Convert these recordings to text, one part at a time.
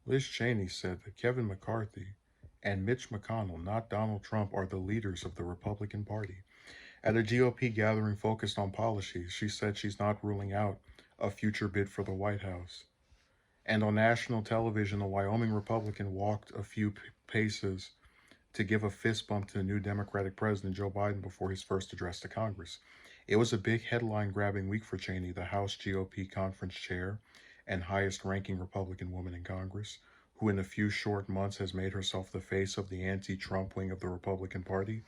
Liz Cheney said that Kevin McCarthy and Mitch McConnell, not Donald Trump, are the leaders of the Republican Party. At a GOP gathering focused on policies, she said she's not ruling out a future bid for the White House. And on national television, a Wyoming Republican walked a few paces to give a fist bump to the new Democratic President Joe Biden before his first address to Congress. It was a big headline grabbing week for Cheney, the House GOP conference chair and highest ranking Republican woman in Congress, who in a few short months has made herself the face of the anti Trump wing of the Republican Party.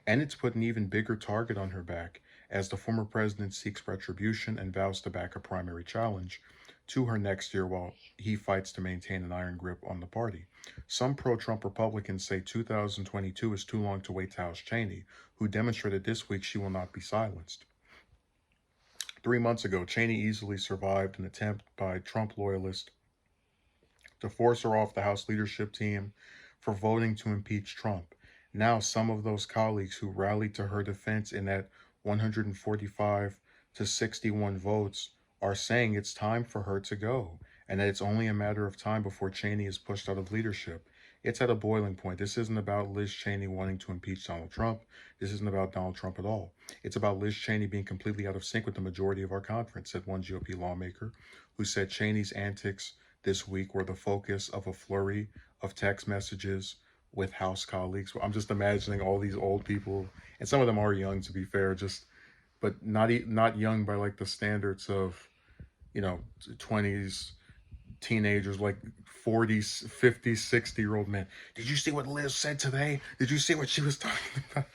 And it's put an even bigger target on her back as the former president seeks retribution and vows to back a primary challenge to her next year while he fights to maintain an iron grip on the party. Some pro Trump Republicans say 2022 is too long to wait to oust Cheney, who demonstrated this week she will not be silenced. 3 months ago, Cheney easily survived an attempt by Trump loyalists to force her off the House leadership team for voting to impeach Trump. Now, some of those colleagues who rallied to her defense in that 145 to 61 votes are saying it's time for her to go and that it's only a matter of time before Cheney is pushed out of leadership. It's at a boiling point. This isn't about Liz Cheney wanting to impeach Donald Trump. This isn't about Donald Trump at all. It's about Liz Cheney being completely out of sync with the majority of our conference, said one GOP lawmaker who said Cheney's antics this week were the focus of a flurry of text messages with House colleagues. I'm just imagining all these old people, and some of them are young, to be fair, just but not young by like the standards of 20s teenagers, like 40s, 50s, 60-year-old men. Did you see what Liz said today? Did you see what she was talking about?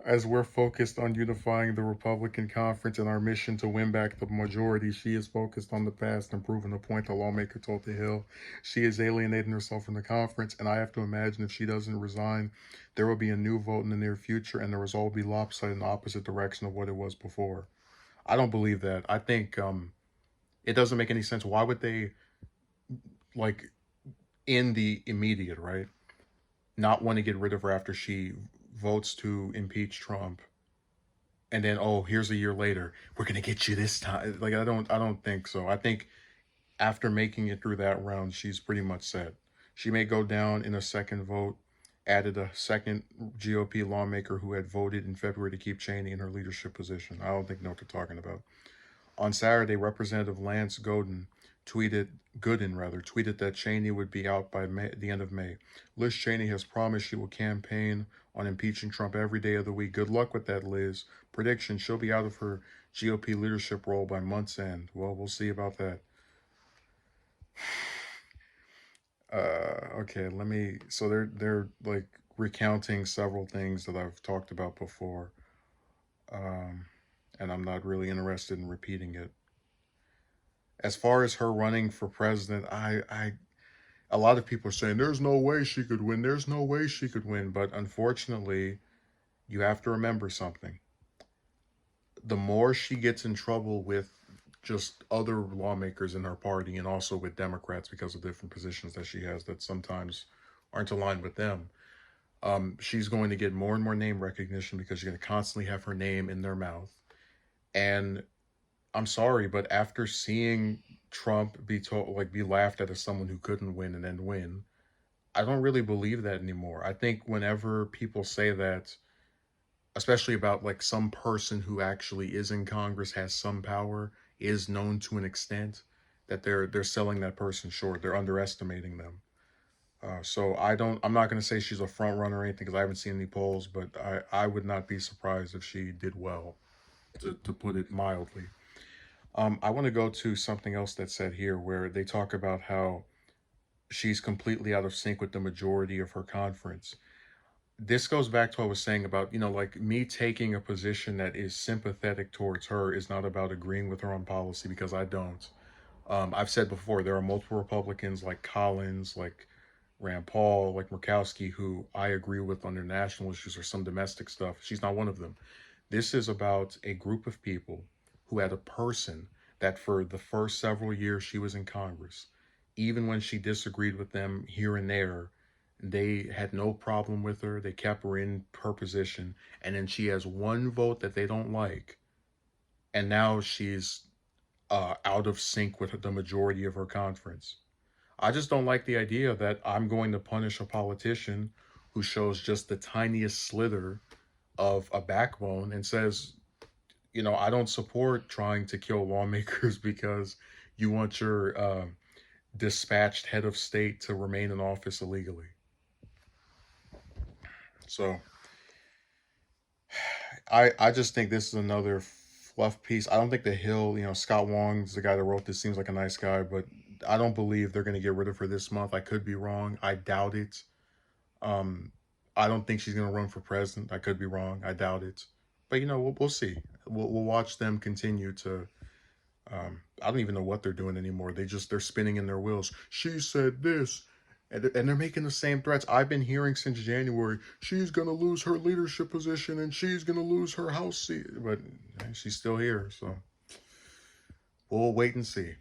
As we're focused on unifying the Republican conference and our mission to win back the majority, she is focused on the past and proving the point the lawmaker told the Hill. She is alienating herself from the conference, and I have to imagine if she doesn't resign, there will be a new vote in the near future, and the result will be lopsided in the opposite direction of what it was before. I don't believe that. I think it doesn't make any sense. Why would they, like, in the immediate, right, not want to get rid of her after she votes to impeach Trump, and then, oh, here's a year later, we're gonna get you this time. Like, I don't think so. I think after making it through that round, she's pretty much set. She may go down in a second vote. Added a second GOP lawmaker who had voted in February to keep Cheney in her leadership position. I don't think know what they're talking about. On Saturday, Representative Lance Gooden tweeted that Cheney would be out by the end of May. Liz Cheney has promised she will campaign on impeaching Trump every day of the week. Good luck with that, Liz. Prediction: she'll be out of her GOP leadership role by month's end. Well, we'll see about that. Okay, let me. So they're like recounting several things that I've talked about before, um, and I'm not really interested in repeating it. As far as her running for president, a lot of people are saying there's no way she could win. There's no way she could win. But unfortunately, you have to remember something. The more she gets in trouble with just other lawmakers in her party and also with Democrats because of different positions that she has that sometimes aren't aligned with them, she's going to get more and more name recognition because you're going to constantly have her name in their mouth. And I'm sorry, but after seeing Trump be laughed at as someone who couldn't win and then win, I don't really believe that anymore. I think whenever people say that, especially about like some person who actually is in Congress, has some power, is known to an extent, that they're selling that person short. They're underestimating them. So I'm not going to say she's a front runner or anything because I haven't seen any polls, but I would not be surprised if she did well, to put it mildly. I want to go to something else that's said here where they talk about how she's completely out of sync with the majority of her conference. This goes back to what I was saying about, like me taking a position that is sympathetic towards her is not about agreeing with her on policy because I don't. I've said before, there are multiple Republicans like Collins, like Rand Paul, like Murkowski, who I agree with on their national issues or some domestic stuff. She's not one of them. This is about a group of people who had a person that for the first several years she was in Congress, even when she disagreed with them here and there, they had no problem with her. They kept her in her position. And then she has one vote that they don't like. And now she's out of sync with the majority of her conference. I just don't like the idea that I'm going to punish a politician who shows just the tiniest slither of a backbone and says, I don't support trying to kill lawmakers because you want your dispatched head of state to remain in office illegally. So I just think this is another fluff piece. I don't think the Hill, Scott Wong's the guy that wrote this, seems like a nice guy, but I don't believe they're going to get rid of her this month. I could be wrong. I doubt it. Um, I don't think she's going to run for president. I could be wrong. I doubt it. But we'll see. We'll watch them continue to. I don't even know what they're doing anymore. They're spinning in their wheels. She said this, and they're making the same threats I've been hearing since January. She's gonna lose her leadership position and she's gonna lose her House seat, but she's still here. So we'll wait and see.